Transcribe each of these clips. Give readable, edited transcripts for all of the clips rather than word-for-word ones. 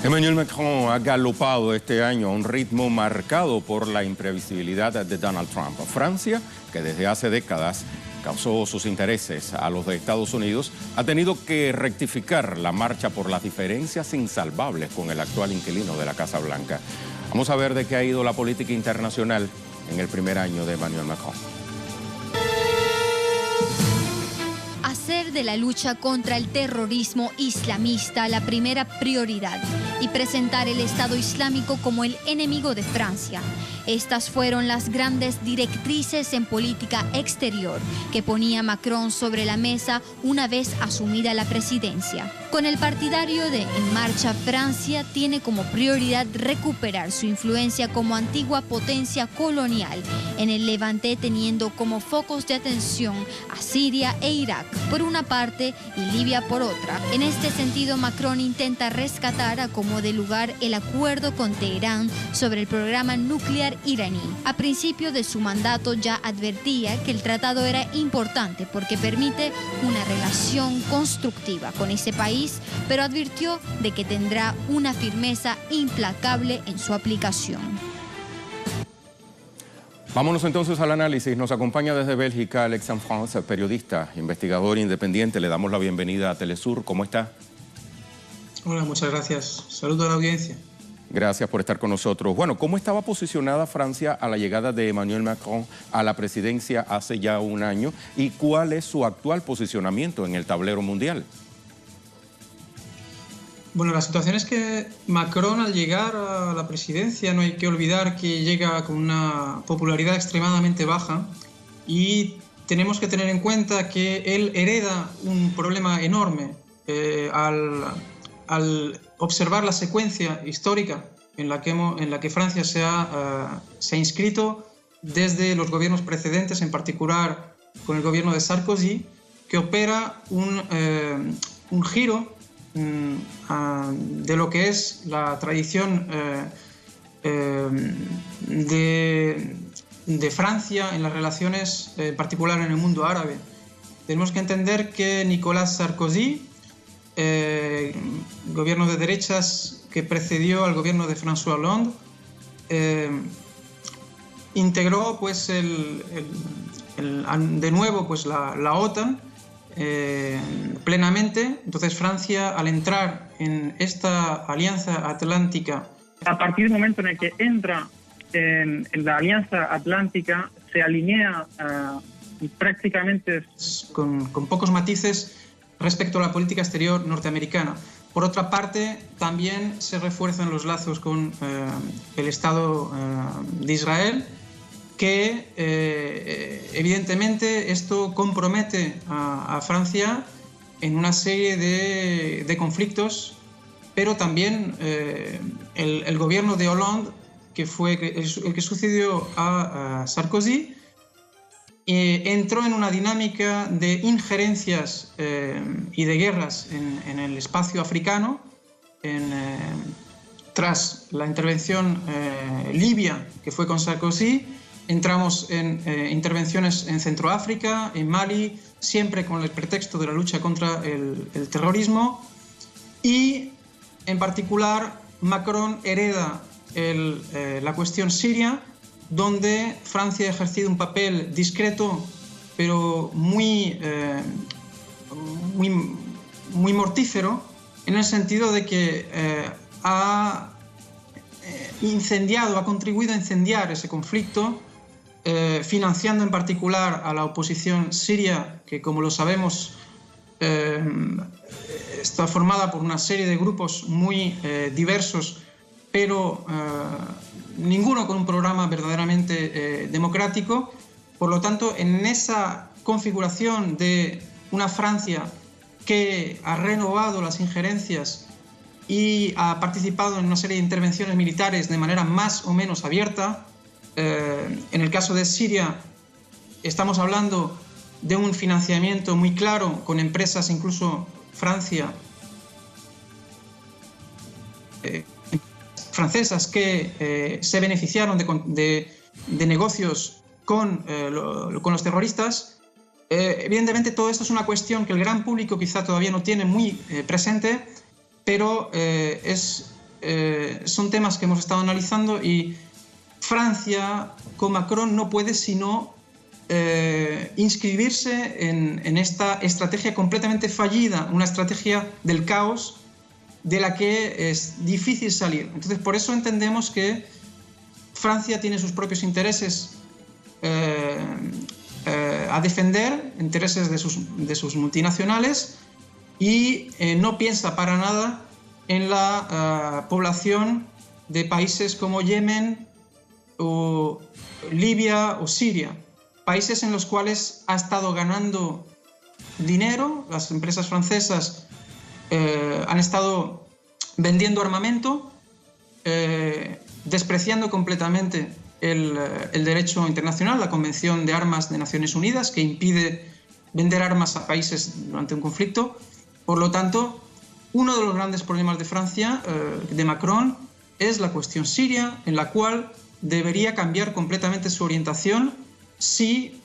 Emmanuel Macron ha galopado este año a un ritmo marcado por la imprevisibilidad de Donald Trump. Francia, que desde hace décadas causó sus intereses a los de Estados Unidos, ha tenido que rectificar la marcha por las diferencias insalvables con el actual inquilino de la Casa Blanca. Vamos a ver de qué ha ido la política internacional en el primer año de Emmanuel Macron. Hacer de la lucha contra el terrorismo islamista la primera prioridad y presentar el Estado Islámico como el enemigo de Francia. Estas fueron las grandes directrices en política exterior que ponía Macron sobre la mesa una vez asumida la presidencia. Con el partidario de En Marcha, Francia tiene como prioridad recuperar su influencia como antigua potencia colonial en el Levante, teniendo como focos de atención a Siria e Irak por una parte y Libia por otra. En este sentido, Macron intenta rescatar a como de lugar el acuerdo con Teherán sobre el programa nuclear iraní. A principio de su mandato ya advertía que el tratado era importante porque permite una relación constructiva con ese país, pero advirtió de que tendrá una firmeza implacable en su aplicación. Vámonos entonces al análisis. Nos acompaña desde Bélgica Alex Sanfrance, periodista, investigador independiente. Le damos la bienvenida a Telesur. ¿Cómo está? Hola, muchas gracias. Saludo a la audiencia. Gracias por estar con nosotros. Bueno, ¿cómo estaba posicionada Francia a la llegada de Emmanuel Macron a la presidencia hace ya un año? ¿Y cuál es su actual posicionamiento en el tablero mundial? Bueno, la situación es que Macron, al llegar a la presidencia, no hay que olvidar que llega con una popularidad extremadamente baja y tenemos que tener en cuenta que él hereda un problema enorme al observar la secuencia histórica en la que Francia se ha inscrito desde los gobiernos precedentes, en particular con el gobierno de Sarkozy, que opera un giro de lo que es la tradición de Francia en las relaciones, en particular en el mundo árabe. Tenemos que entender que Nicolas Sarkozy, gobierno de derechas que precedió al gobierno de François Hollande, integró pues de nuevo pues la OTAN plenamente. Entonces Francia, al entrar en esta alianza atlántica, a partir del momento en el que entra en la alianza atlántica, se alinea prácticamente con pocos matices respecto a la política exterior norteamericana. Por otra parte, también se refuerzan los lazos con el Estado de Israel, que evidentemente esto compromete a Francia en una serie de conflictos, pero también el gobierno de Hollande, que fue el que sucedió a Sarkozy, entró en una dinámica de injerencias y de guerras en el espacio africano, tras la intervención libia, que fue con Sarkozy. Entramos en intervenciones en Centroáfrica, en Mali, siempre con el pretexto de la lucha contra el terrorismo. Y, en particular, Macron hereda la cuestión siria, donde Francia ha ejercido un papel discreto, pero muy mortífero, en el sentido de que ha contribuido a incendiar ese conflicto, financiando en particular a la oposición siria, que, como lo sabemos, está formada por una serie de grupos muy diversos, pero ninguno con un programa verdaderamente democrático. Por lo tanto, en esa configuración de una Francia que ha renovado las injerencias y ha participado en una serie de intervenciones militares de manera más o menos abierta, en el caso de Siria estamos hablando de un financiamiento muy claro con empresas, incluso Francia, francesas, que se beneficiaron de negocios con los terroristas. Evidentemente todo esto es una cuestión que el gran público quizá todavía no tiene muy presente, pero es son temas que hemos estado analizando y Francia con Macron no puede sino inscribirse en esta estrategia completamente fallida, una estrategia del caos de la que es difícil salir. Entonces, por eso entendemos que Francia tiene sus propios intereses a defender, intereses de sus multinacionales, y no piensa para nada en la población de países como Yemen o Libia o Siria, países en los cuales ha estado ganando dinero. Las empresas francesas han estado vendiendo armamento, despreciando completamente el derecho internacional, la Convención de Armas de Naciones Unidas, que impide vender armas a países durante un conflicto. Por lo tanto, uno de los grandes problemas de Francia, de Macron, es la cuestión siria, en la cual debería cambiar completamente su orientación si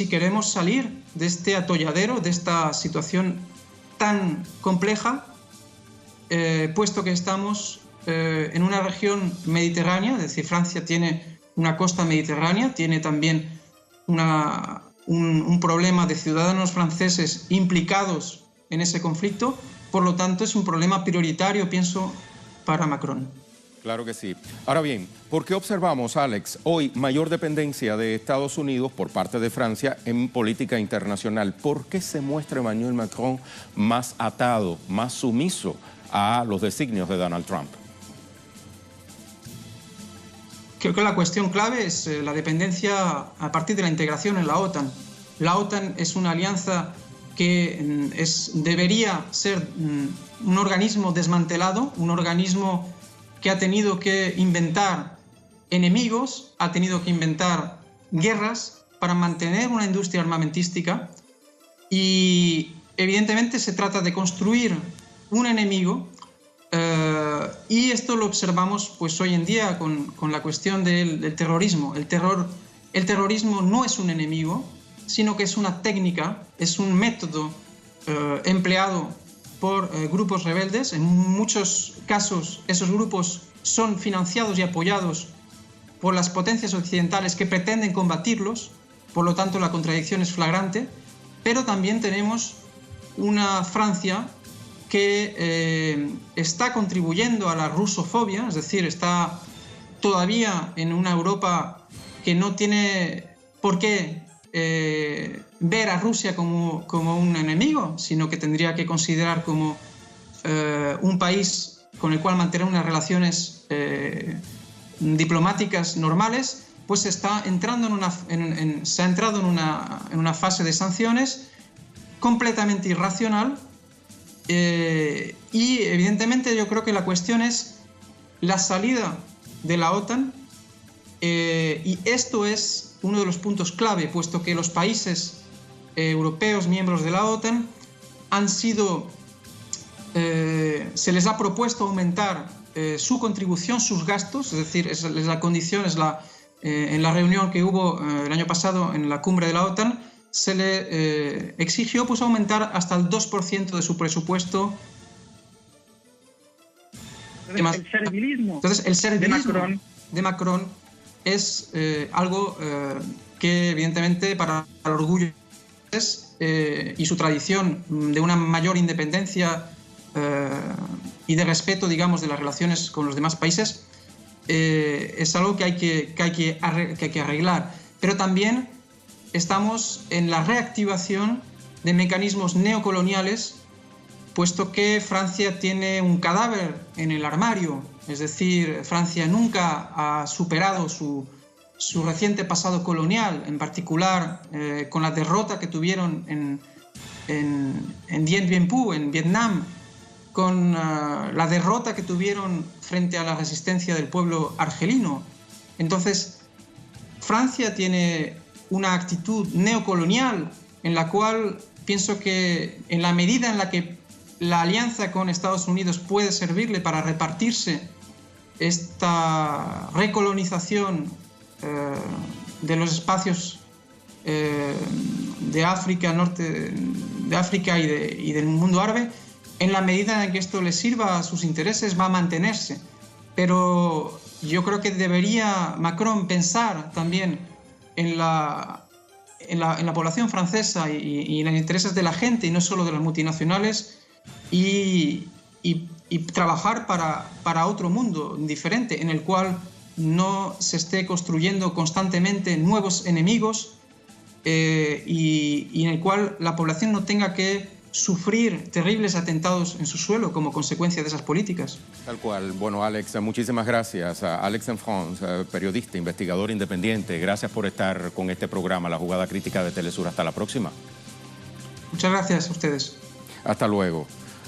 queremos salir de este atolladero, de esta situación tan compleja, puesto que estamos en una región mediterránea, es decir, Francia tiene una costa mediterránea, tiene también un problema de ciudadanos franceses implicados en ese conflicto. Por lo tanto, es un problema prioritario, pienso, para Macron. Claro que sí. Ahora bien, ¿por qué observamos, Alex, hoy mayor dependencia de Estados Unidos por parte de Francia en política internacional? ¿Por qué se muestra Emmanuel Macron más atado, más sumiso a los designios de Donald Trump? Creo que la cuestión clave es la dependencia a partir de la integración en la OTAN. La OTAN es una alianza que debería ser un organismo desmantelado, un organismo que ha tenido que inventar enemigos, ha tenido que inventar guerras para mantener una industria armamentística, y evidentemente se trata de construir un enemigo, y esto lo observamos pues hoy en día con la cuestión del terrorismo. El terrorismo no es un enemigo, sino que es una técnica, es un método empleado por grupos rebeldes. En muchos casos esos grupos son financiados y apoyados por las potencias occidentales que pretenden combatirlos, por lo tanto la contradicción es flagrante. Pero también tenemos una Francia que está contribuyendo a la rusofobia, es decir, está todavía en una Europa que no tiene por qué ver a Rusia como un enemigo, sino que tendría que considerar como un país con el cual mantener unas relaciones diplomáticas normales. Pues se ha entrado en una fase de sanciones completamente irracional, y evidentemente yo creo que la cuestión es la salida de la OTAN, y esto es uno de los puntos clave, puesto que los países europeos miembros de la OTAN se les ha propuesto aumentar su contribución, sus gastos, es decir, la condición es en la reunión que hubo el año pasado en la cumbre de la OTAN, se le exigió pues aumentar hasta el 2% de su presupuesto. El servilismo, entonces, el servilismo de Macron es algo que evidentemente para el orgullo y su tradición de una mayor independencia y de respeto, digamos, de las relaciones con los demás países, es algo que hay que arreglar. Pero también estamos en la reactivación de mecanismos neocoloniales, puesto que Francia tiene un cadáver en el armario. Es decir, Francia nunca ha superado su reciente pasado colonial, en particular con la derrota que tuvieron en Dien Bien Phu, en Vietnam, con la derrota que tuvieron frente a la resistencia del pueblo argelino. Entonces, Francia tiene una actitud neocolonial en la cual pienso que en la medida en la que la alianza con Estados Unidos puede servirle para repartirse esta recolonización de los espacios de África, norte de África y del mundo árabe, en la medida en que esto le sirva a sus intereses, va a mantenerse. Pero yo creo que debería Macron pensar también en la población francesa y en los intereses de la gente y no solo de las multinacionales y trabajar para otro mundo diferente en el cual no se esté construyendo constantemente nuevos enemigos y en el cual la población no tenga que sufrir terribles atentados en su suelo como consecuencia de esas políticas. Tal cual. Bueno, Alex, muchísimas gracias. Alex en France, periodista, investigador independiente. Gracias por estar con este programa, La Jugada Crítica de Telesur. Hasta la próxima. Muchas gracias a ustedes. Hasta luego.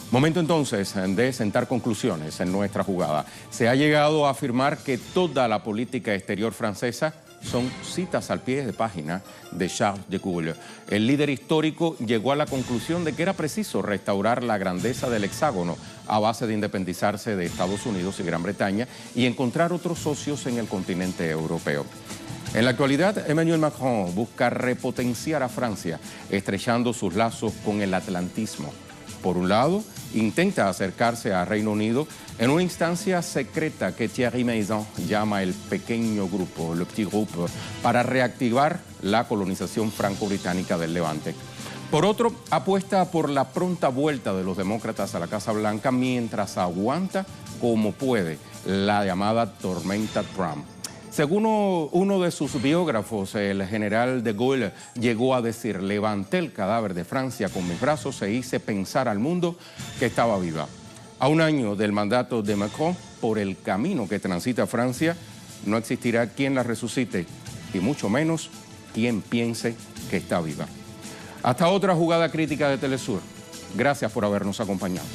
Momento entonces de sentar conclusiones en nuestra jugada. Se ha llegado a afirmar que toda la política exterior francesa son citas al pie de página de Charles de Gaulle. El líder histórico llegó a la conclusión de que era preciso restaurar la grandeza del hexágono a base de independizarse de Estados Unidos y Gran Bretaña y encontrar otros socios en el continente europeo. En la actualidad, Emmanuel Macron busca repotenciar a Francia, estrechando sus lazos con el atlantismo. Por un lado, intenta acercarse a Reino Unido en una instancia secreta que Thierry Meyssan llama el pequeño grupo, le petit groupe, para reactivar la colonización franco-británica del Levante. Por otro, apuesta por la pronta vuelta de los demócratas a la Casa Blanca mientras aguanta como puede la llamada tormenta Trump. Según uno de sus biógrafos, el general de Gaulle llegó a decir: levanté el cadáver de Francia con mis brazos e hice pensar al mundo que estaba viva. A un año del mandato de Macron, por el camino que transita Francia, no existirá quien la resucite y mucho menos quien piense que está viva. Hasta otra jugada crítica de Telesur. Gracias por habernos acompañado.